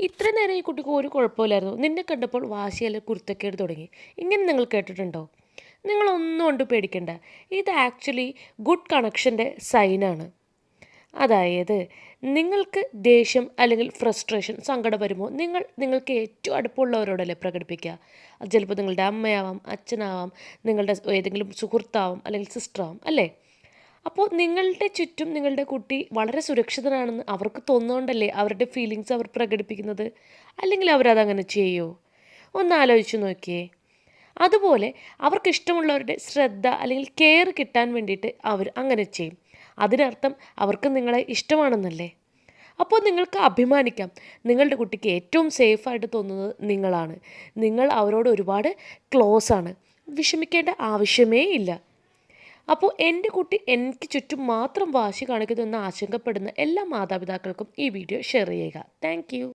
ഇത്ര നേരം ഈ കുട്ടിക്ക് ഒരു കുഴപ്പമില്ലായിരുന്നു, നിന്നെ കണ്ടപ്പോൾ വാശിയല്ല കുരുത്തക്കേട് തുടങ്ങി. ഇങ്ങനെ നിങ്ങൾ കേട്ടിട്ടുണ്ടോ? നിങ്ങളൊന്നും കൊണ്ട് പേടിക്കണ്ട. ഇത് ആക്ച്വലി ഗുഡ് കണക്ഷൻ്റെ സൈനാണ്. അതായത് നിങ്ങൾക്ക് ദേഷ്യം അല്ലെങ്കിൽ ഫ്രസ്ട്രേഷൻ, സങ്കടം വരുമ്പോൾ നിങ്ങൾക്ക് ഏറ്റവും അടുപ്പമുള്ളവരോടല്ലേ പ്രകടിപ്പിക്കുക. അത് ചിലപ്പോൾ നിങ്ങളുടെ അമ്മയാവാം, അച്ഛനാവാം, നിങ്ങളുടെ ഏതെങ്കിലും സുഹൃത്താവാം, അല്ലെങ്കിൽ സിസ്റ്ററാവാം, അല്ലേ? അപ്പോൾ നിങ്ങളുടെ ചുറ്റും നിങ്ങളുടെ കുട്ടി വളരെ സുരക്ഷിതനാണെന്ന് അവർക്ക് തോന്നുന്നതുകൊണ്ടല്ലേ അവരുടെ ഫീലിങ്സ് അവർ പ്രകടിപ്പിക്കുന്നത്. അല്ലെങ്കിൽ അവരതങ്ങനെ ചെയ്യുമോ? ഒന്ന് ആലോചിച്ച് നോക്കിയേ. അതുപോലെ അവർക്കിഷ്ടമുള്ളവരുടെ ശ്രദ്ധ അല്ലെങ്കിൽ കെയർ കിട്ടാൻ വേണ്ടിയിട്ട് അവർ അങ്ങനെ ചെയ്യും. അതിനർത്ഥം അവർക്ക് നിങ്ങളെ ഇഷ്ടമാണെന്നല്ലേ. അപ്പോൾ നിങ്ങൾക്ക് അഭിമാനിക്കാം, നിങ്ങളുടെ കുട്ടിക്ക് ഏറ്റവും സേഫായിട്ട് തോന്നുന്നത് നിങ്ങളാണ്. നിങ്ങൾ അവരോട് ഒരുപാട് ക്ലോസ് ആണ്. വിഷമിക്കേണ്ട ആവശ്യമേ ഇല്ല. അപ്പോൾ എൻ്റെ കുട്ടി എനിക്ക് ചുറ്റും മാത്രം വാശി കാണിക്കുന്നുവെന്ന് ആശങ്കപ്പെടുന്ന എല്ലാ മാതാപിതാക്കൾക്കും ഈ വീഡിയോ ഷെയർ ചെയ്യുക. താങ്ക്